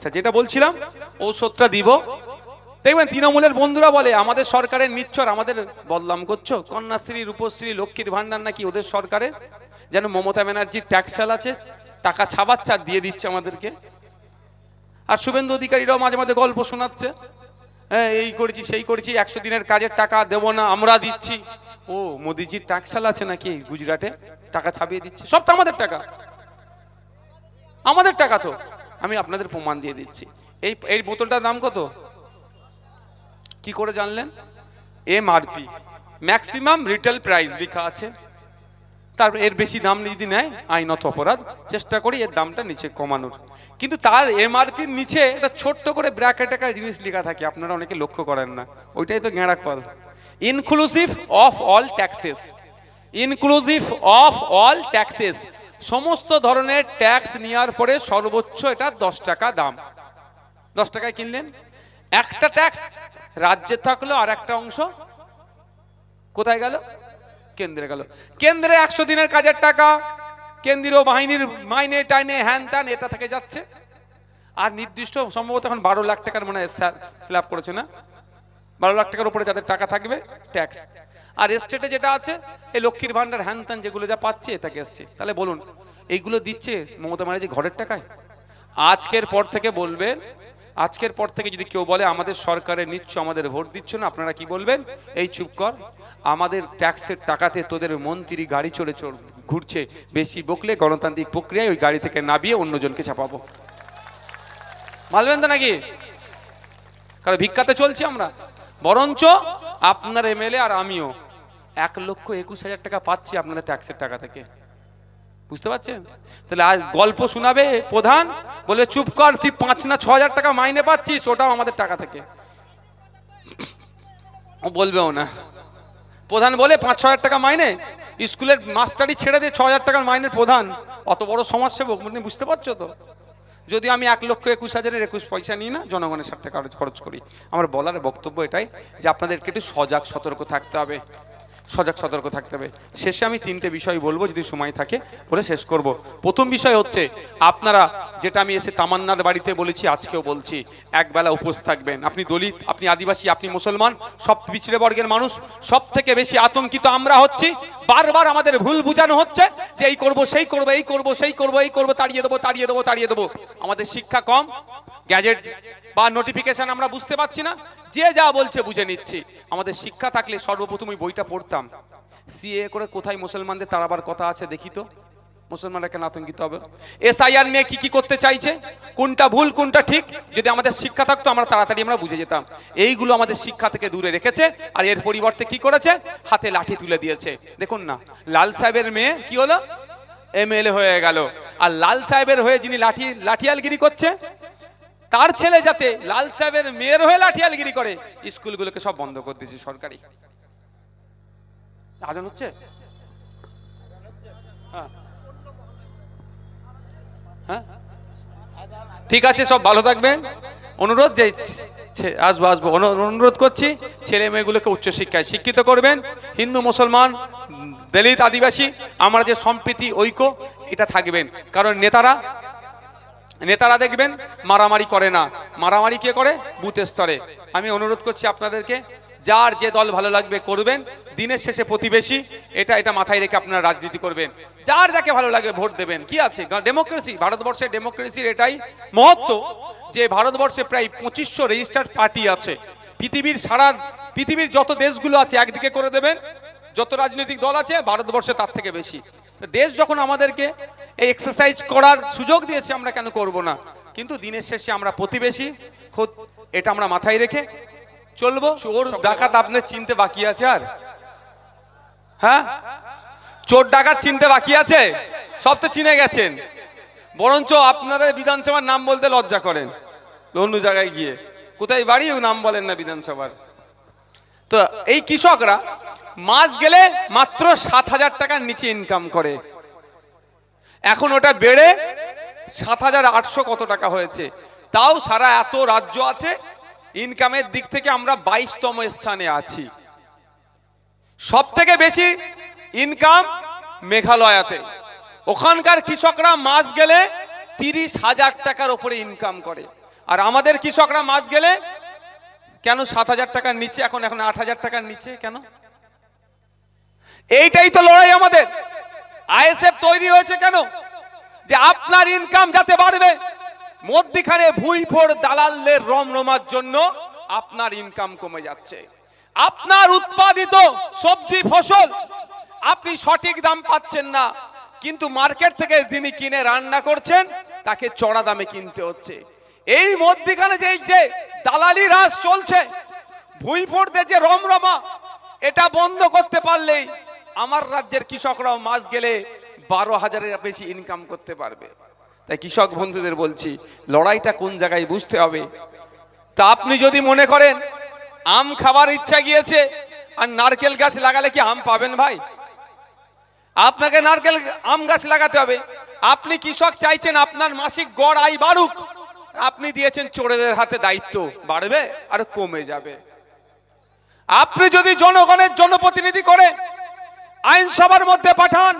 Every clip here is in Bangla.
আচ্ছা, যেটা বলছিলাম ঔষধটা দিব, দেখবেন তৃণমূলের বন্ধুরা বলে আমাদের সরকারের নিচ্ছর, আমাদের বদনাম করছো। কন্যাশ্রী, রূপশ্রী, লক্ষ্মীর ভান্ডার নাকি ওদের সরকারের, যেন মমতা ব্যানার্জির ট্যাক্স আছে, টাকা ছাপাচ্ছে আর দিয়ে দিচ্ছে আমাদেরকে। আর শুভেন্দু অধিকারীরাও মাঝে মাঝে গল্প শোনাচ্ছে, হ্যাঁ এই করেছি সেই করেছি, 100 দিনের কাজের টাকা দেবো না, আমরা দিচ্ছি। ও মোদিজির ট্যাক্স আছে নাকি গুজরাটে, টাকা ছাপিয়ে দিচ্ছে? সব তো আমাদের টাকা, আমাদের টাকা তো। আমি আপনাদের প্রমাণ দিয়ে দিচ্ছি। এই বোতলটার দাম কত কি করে জানলেন? MRP, ম্যাক্সিমাম রিটেল প্রাইস লেখা আছে। তার এর বেশি দাম যদি নেয় আইনত অপরাধ। চেষ্টা করি এর দামটা নিচে কমানোর, কিন্তু তার MRPর নিচে একটা ছোট্ট করে ব্র্যাকেট একটা জিনিস লেখা থাকে, আপনারা অনেকে লক্ষ্য করেন না, ওইটাই তো গেঁড়া কল। Inclusive of all taxes, inclusive of all taxes, সমস্ত ধরনের ট্যাক্স নেওয়ার পরে সর্বোচ্চ এটা 10 টাকা দাম। 10 টাকায় কিনলেন। একটা ট্যাক্স রাজ্যে থাকলো, আর একটা অংশ কোথায় গেল? কেন্দ্রে গেল। কেন্দ্রে 100 দিনের কাজের টাকা, কেন্দ্রীয় বাহিনীর মাইনে টাইনে হ্যান ত্যান, এটা থেকে যাচ্ছে। আর নির্দিষ্ট সম্ভবত এখন 12 লাখ টাকার মনে স্ল্যাব করেছে না, 12 লাখ টাকার উপরে যাদের টাকা থাকবে ট্যাক্স। আর স্টেটে যেটা আছে এই লক্ষ্মীর ভান্ডার হ্যান ত্যান যেগুলো যা পাচ্ছে এটাকে এসছে। তাহলে বলুন এইগুলো দিচ্ছে মমতা ব্যানার্জি ঘরের টাকায়? আজকের পর থেকে বলবেন, আজকের পর থেকে যদি কেউ বলে আমাদের সরকারে নিচ্ছ, আমাদের ভোট দিচ্ছ না, আপনারা কি বলবেন? এই চুপ কর, আমাদের ট্যাক্সের টাকাতে তোদের মন্ত্রী গাড়ি চড়ে ঘুরছে, বেশি বকলে গণতান্ত্রিক প্রক্রিয়ায় ওই গাড়ি থেকে নামিয়ে অন্যজনকে চাপাবো। মানবেন তো নাকি? কারণ ভিক্ষাতে চলছি আমরা। বরঞ্চ আপনার MLA আর আমিও 1,21,000 টাকা পাচ্ছি আপনাদের ট্যাক্সের টাকা থেকে, বুঝতে পারছেন? তাহলে আজ গল্প শোনাবে প্রধান, বলে চুপ কর, তুই 5 না 6,000 টাকা মাইনে পাচ্ছিস, ওটাও আমাদের টাকা থেকে। ও বলবেও না, প্রধান বলে 5-6 হাজার টাকা মাইনে, স্কুলের মাস্টারি ছেড়ে দিয়ে 6,000 টাকার মাইনের প্রধান, অত বড় সমাজসেবক, বুঝতে পারছো তো? যদি আমি 1,21,000-এর 21 পয়সা নিই না, জনগণের স্বার্থে খরচ করি। আমার বলার বক্তব্য এটাই যে আপনাদেরকে একটু সজাগ সতর্ক থাকতে হবে, সজাগ সতর্ক থাকতে হবে। শেষে আমি 3টে বিষয় বলবো, যদি সময় থাকে বলে শেষ করব। প্রথম বিষয় হচ্ছে, আপনারা যেটা আমি এসে তামান্নার বাড়িতে বলেছি, আজকেও বলছি, একবেলা উপোস থাকবেন। আপনি দলিত, আপনি আদিবাসী, আপনি মুসলমান, সব পিছড়ে বর্গের মানুষ, সব থেকে বেশি আতঙ্কিত আমরা হচ্ছি। বারবার আমাদের ভুল বুঝানো হচ্ছে যে এই করব সেই করব, এই করব সেই করব, এই করব, তাড়িয়ে দেবো তাড়িয়ে দেবো তাড়িয়ে দেবো। আমাদের শিক্ষা কম, গ্যাজেট বা নোটিফিকেশন আমরা বুঝতে পারছি না, যে যা বলছে বুঝে নিচ্ছি। আমাদের শিক্ষা থাকলে সর্বপ্রথম ওই বইটা পড়তাম। CA করে কোথায় মুসলমানদের তাড়াবার কথা আছে দেখি তো, মুসলমানরা কেন আতঙ্কিত হবে? SIR নিয়ে কি কি করতে চাইছে, কোনটা ভুল কোনটা ঠিক, যদি আমাদের শিক্ষা থাকতো আমরা তাড়াতাড়ি আমরা বুঝে যেতাম। এইগুলো আমাদের শিক্ষা থেকে দূরে রেখেছে, আর এর পরিবর্তে কি করেছে? হাতে লাঠি তুলে দিয়েছে। দেখুন না, লাল সাহেবের মেয়ে কি হলো? MLA হয়ে গেল। আর লাল সাহেবের হয়ে যিনি লাঠিয়ালগিরি করছে, তার ছেলে যাতে লাল সাহেবের মেয়ের হয়ে লাঠিয়ালগিরি করে, স্কুলগুলোকে সব বন্ধ করে দিয়েছে সরকারি। আজান হচ্ছে? হ্যাঁ ঠিক আছে, সব ভালো থাকবেন। অনুরোধ যে আসবো অনুরোধ করছি, ছেলে মেয়েগুলোকে উচ্চশিক্ষায় শিক্ষিত করবেন। হিন্দু মুসলমান দলিত আদিবাসী আমরা যে সম্প্রীতি ঐক্য, এটা থাকবেন। কারণ নেতারা দেখবেন মারামারি করে না, মারামারি কে করে? বুথ স্তরে। আমি অনুরোধ করছি আপনাদেরকে, যার যে দল ভালো লাগবে করবেন, দিনের শেষে প্রতিবেশী, এটা মাথায় রেখে আপনারা রাজনীতি করবেন। যার যাকে ভালো লাগে ভোট দেবেন। কি আছে, ডেমোক্রেসি, ভারতবর্ষের ডেমোক্রেসির এটাই মহত্ব যে ভারতবর্ষে প্রায় 2500 রেজিস্টার্ড পার্টি আছে। পৃথিবীর যত দেশগুলো আছে একদিকে করে দেবেন, যত রাজনৈতিক দল আছে ভারতবর্ষে তার থেকে বেশি। দেশ যখন আমাদেরকে এই এক্সারসাইজ করার সুযোগ দিয়েছে, আমরা কেন করব না? কিন্তু দিনের শেষে আমরা প্রতিবেশী, এটা আমরা মাথায় রেখে চলবো। চোর ডাকাত আপনার চিনতে বাকি আছে আর? হ্যাঁ, চোর ডাকাত চিনতে বাকি আছে? সব তো চিনে গেছেন। বরঞ্চ আপনাদের বিধানসভার নাম বলতে লজ্জা করেন, অন্য জায়গায় গিয়ে কোথায় বাড়ি নাম বলেন না বিধানসভার। তো এই কৃষকরা মাস গেলে মাত্র 7,000 টাকার নিচে ইনকাম করে, এখন ওটা বেড়ে 7,800 কত টাকা হয়েছে। তাও সারা এত রাজ্য আছে, ইনকামের দিক থেকে আমরা 22তম স্থানে আছি। সব থেকে বেশি ইনকাম মেঘালয়াতে, ওখানকার কৃষকরা মাস গেলে 30,000 টাকার উপরে ইনকাম করে। আর আমাদের কৃষকরা মাস গেলে কেন 7,000 টাকার নিচে, এখন 8,000 টাকার নিচে কেন? এইটাই তো লড়াই আমাদের। আইএসএফ তৈরি হয়েছে কেন? যে আপনার ইনকাম যাতে বাড়বে, মধ্যখানে ভুইফোড় দালালদের রমরমার জন্য আপনার ইনকাম কমে যাচ্ছে। আপনার উৎপাদিত সবজি ফসল আপনি সঠিক দাম পাচ্ছেন না, কিন্তু মার্কেট থেকে যিনি কিনে রান্না করছেন তাকে চড়া দামে কিনতে হচ্ছে। এই মধ্যখানে যে দালালি রাজ চলছে, ভুইফোড়দের যে রমরমা, এটা বন্ধ করতে পারলেই আমার রাজ্যের কৃষকরাও মাস গেলে 12,000-এর বেশি ইনকাম করতে পারবে। তাই কৃষক বন্ধুদের বলছি, লড়াইটা কোন জায়গায় বুঝতে হবে। তা আপনি যদি মনে করেন আম খাবার ইচ্ছা গিয়েছে আর নারকেল গাছ লাগালে কি আম পাবেন ভাই? আপনাকে আম গাছ লাগাতে হবে। আপনি কৃষক চাইছেন আপনার মাসিক গড় আয় বাড়ুক, আপনি দিয়েছেন চোরেদের হাতে দায়িত্ব, বাড়বে আর কমে যাবে। আপনি যদি জনগণের জনপ্রতিনিধি করে আইনসভার মধ্যে পাঠান,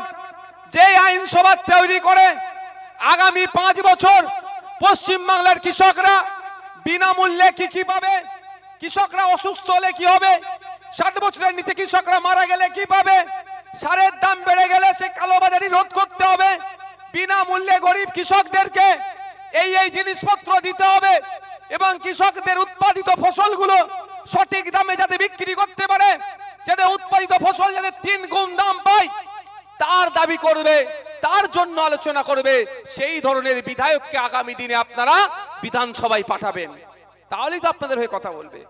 যে আইনসভা তৈরি করে আগামী 5 বছর পশ্চিমবাংলার কৃষকরা বিনামূল্যে কি পাবে, কৃষকরা অসুস্থ হলে কি হবে, 60 বছরের নিচে কৃষকরা মারা গেলে কি পাবে, সারের দাম বেড়ে গেলে সে কালোবাজারি রোধ করতে হবে, বিনামূল্যে গরিব কৃষকদেরকে এই জিনিসপত্র দিতে হবে, এবং কৃষকদের উৎপাদিত ফসলগুলো সঠিক দামে যাতে বিক্রি করতে পারে, যাতে উৎপাদিত ফসল যাতে 3 গুণ দাম পায়, তার দাবি করবে, তার জন্য আলোচনা করবে। সেই ধরনের বিধায়ককে আগামী দিনে আপনারা বিধানসভায় পাঠাবেন, তাহলেই তো আপনাদের হয়ে কথা বলবে।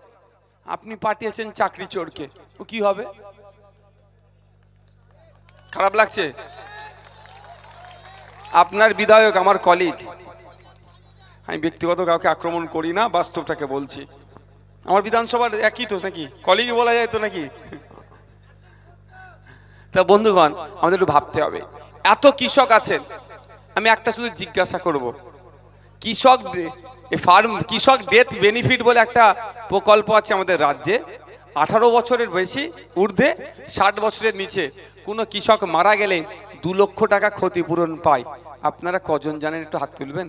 আপনি পাঠিয়েছেন চাকরি চোরকে, ও কি হবে? খারাপ লাগছে? আপনার বিধায়ক আমার কলিগ, আমি ব্যক্তিগত কাউকে আক্রমণ করি না, বাস্তবটাকে বলছি। আমার বিধানসভার একই তো নাকি, কলিগ বলা যায় তো নাকি? তা বন্ধুগণ, আমাদের একটু ভাবতে হবে। এত কৃষক আছেন, আমি একটা শুধু জিজ্ঞাসা করব, কৃষক ডেথ বেনিফিট বলে একটা প্রকল্প আছে আমাদের রাজ্যে। 18 বছরের বেশি ঊর্ধ্বে, 60 বছরের নিচে কোনো কৃষক মারা গেলে 2 লক্ষ টাকা ক্ষতিপূরণ পায়। আপনারা কজন জানেন? একটু হাত তুলবেন।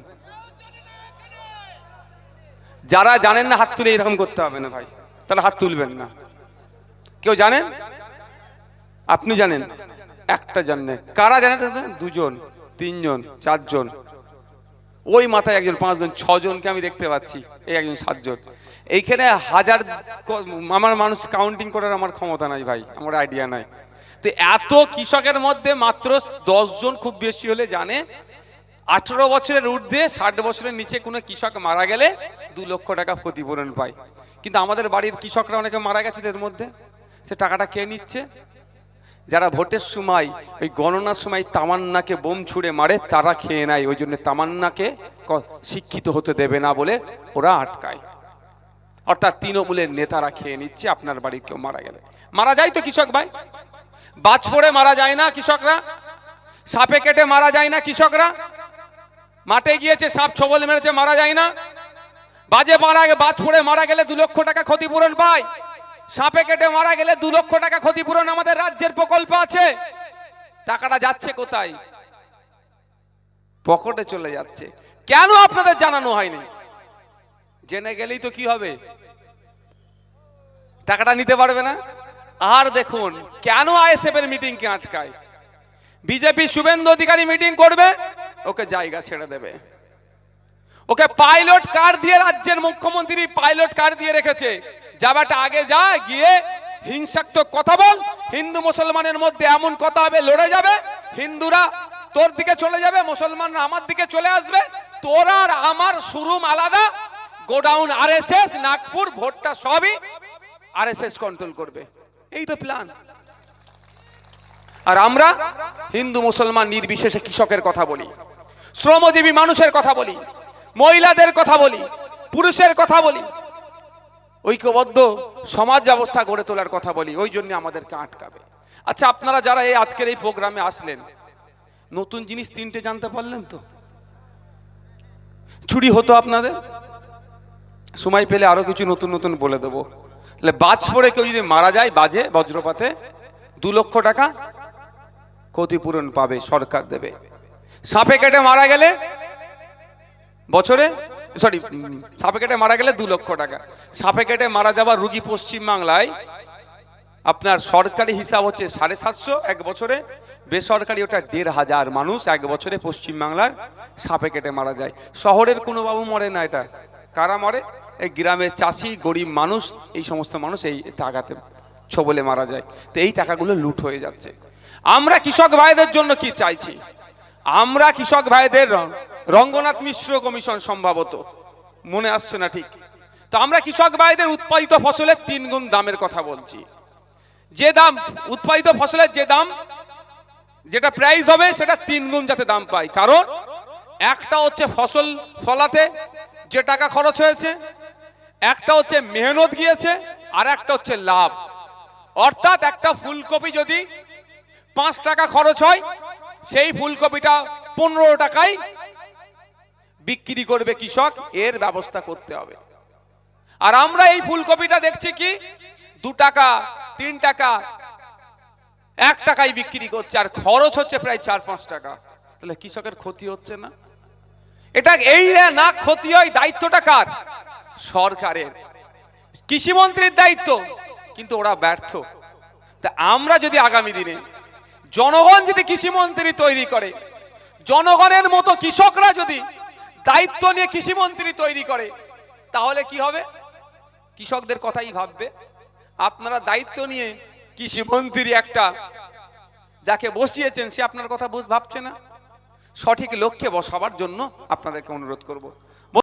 যারা জানেন না হাত তুলে, এরকম করতে হবে না ভাই, তারা হাত তুলবেন না। কেউ জানেন? আপনি জানেন? একটা জানেন? কারা জানেন? 2 জন, 3 জন, 4 জন, ওই মাথায় 1 জন, 5 জন, 6 জনকে আমি দেখতে পাচ্ছি, এই 1 জন 7 জন। এইখানে হাজার আমার মানুষ কাউন্টিং করার আমার ক্ষমতা নাই ভাই, আমার আইডিয়া নাই। তো এত কৃষকের মধ্যে মাত্র 10 জন খুব বেশি হলে জানে 18 বছরের ঊর্ধ্বে 60 বছরের নিচে কোনো কৃষক মারা গেলে 2 লক্ষ টাকা ক্ষতিপূরণ পায়। কিন্তু আমাদের বাড়ির কৃষকরা অনেকে মারা গেছে, এর মধ্যে সে টাকাটা কে নিচ্ছে? যারা ভোটের সময় ওই গণনার সময় তামান্নাকে বোম ছুড়ে মারে, তারা খেয়ে নেয়। ওই জন্য তামান্নাকে শিক্ষিত হতে দেবে না বলে ওরা আটকায়। অর্থাৎ তৃণমূলের নেতারা খেয়ে নিচ্ছে। আপনার বাড়ির কেউ মারা গেলে মারা যায় তো কৃষক ভাই? বাজ পড়ে মারা যায় না কৃষকরা? সাপে কেটে মারা যায় না কৃষকরা? মাঠে গিয়েছে সাপ ছবল মেরেছে, মারা যায় না? বাজ পড়ে মারা গেলে 2 লক্ষ টাকা ক্ষতিপূরণ পায়। সাপে কেটে মারা গেলে 2 লক্ষ টাকা ক্ষতিপূরণ আমাদের রাজ্যের প্রকল্প আছে। টাকাটা যাচ্ছে কোথায়? পকেটে চলে যাচ্ছে। কেন আপনাদের জানানো হয়নি? জেনে গেলেই তো কি হবে, টাকাটা নিতে পারবে না। আর দেখুন কেন আইএসএফ এর মিটিং কে আটকায়। বিজেপি শুভেন্দু অধিকারী মিটিং করবে, ওকে জায়গা ছেড়ে দেবে। ওকে পাইলট কার দিয়ে, রাজ্যের মুখ্যমন্ত্রী পাইলট কার দিয়ে রেখেছে, যাবাটা আগে যা, গিয়ে হিংসাত্মক কথা বল, হিন্দু মুসলমানের মধ্যে এমন কথা হবে লড়ে যাবে, হিন্দুরা তোর দিকে চলে যাবে, মুসলমানরা আমার দিকে চলে আসবে, তোর আর আমার শোরুম আলাদা, গোডাউন আরএসএস, নাগপুর ভোটটা সবই আরএসএস কন্ট্রোল করবে। এই তো প্ল্যান। আর আমরা হিন্দু মুসলমান নির্বিশেষে কৃষকের কথা বলি, শ্রমজীবী মানুষের কথা বলি, মহিলাদের কথা বলি, পুরুষের কথা বলি, ঐক্যবদ্ধ সমাজ ব্যবস্থা গড়ে তোলার কথা বলি। ওই জন্য আমাদেরকে আটকাবে। আচ্ছা, আপনারা যারা এই আজকের এই প্রোগ্রামে আসলেন, নতুন জিনিস 3টে জানতে পারলেন তো? চুরি হতো আপনাদের, সময় পেলে আরো কিছু নতুন নতুন বলে দেবো। তাহলে বাজ পড়ে কেউ যদি মারা যায় বাজে বজ্রপাতে, 2 লক্ষ টাকা ক্ষতিপূরণ পাবে, সরকার দেবে। সাপে কেটে মারা গেলে বছরে সরি সাপে কেটে মারা গেলে 2 লক্ষ টাকা। সাপে কেটে মারা যাওয়ার রুগী পশ্চিমবাংলায় আপনার সরকারি হিসাব হচ্ছে 750 এক বছরে, বেসরকারি ওটা 1500 মানুষ এক বছরে পশ্চিমবাংলার সাপে কেটে মারা যায়। শহরের কোনো বাবু মরে না, এটা কারা মরে? এই গ্রামের চাষি গরিব মানুষ, এই সমস্ত মানুষ এই টাকাতে ছবলে মারা যায়। তো এই টাকাগুলো লুট হয়ে যাচ্ছে। আমরা কৃষক ভাইদের জন্য কি চাইছি? আমরা কৃষক ভাইদের রঙ্গনাথ মিশ্র কমিশন সম্ভবত মনে আসছে না ঠিক, তো আমরা কৃষক ভাইদের উৎপাদিত ফসলের 3 গুণ দামের কথা বলছি। যে দাম উৎপাদিত ফসলের যে দাম যেটা প্রাইস হবে সেটা 3 গুণ যাতে দাম পায়। কারণ একটা হচ্ছে ফসল ফলাতে যে টাকা খরচ হয়েছে, একটা হচ্ছে মেহনত গিয়েছে, আর একটা হচ্ছে লাভ। অর্থাৎ একটা ফুলকপি যদি 5 টাকা খরচ হয়, সেই ফুলকপিটা 15 টাকায় বিক্রি করবে কৃষক, এর ব্যবস্থা করতে হবে। আর আমরা এই ফুলকপিটা দেখছি কি 2 টাকা 3 টাকা 1 টাকায় বিক্রি করছে, আর খরচ হচ্ছে প্রায় 4-5 টাকা। তাহলে কৃষকের ক্ষতি হচ্ছে না? এটা এই না ক্ষতি হয়, দায়িত্বটা কার? সরকারের, কৃষিমন্ত্রীর দায়িত্ব, কিন্তু ওরা ব্যর্থ। তা আমরা যদি আগামী দিনে জনগণ যদি কৃষিমন্ত্রী তৈরি করে, জনগণের মতো কৃষকরা যদি দায়িত্ব নিয়ে কৃষিমন্ত্রী তৈরি করে, তাহলে কি হবে? কৃষকদের কথাই ভাববে। আপনারা দায়িত্ব নিয়ে কৃষিমন্ত্রী একটা যাকে বসিয়েছেন, সে আপনার কথা ভাবছে না। সঠিক লক্ষ্যে বসাবার জন্য আপনাদেরকে অনুরোধ করব।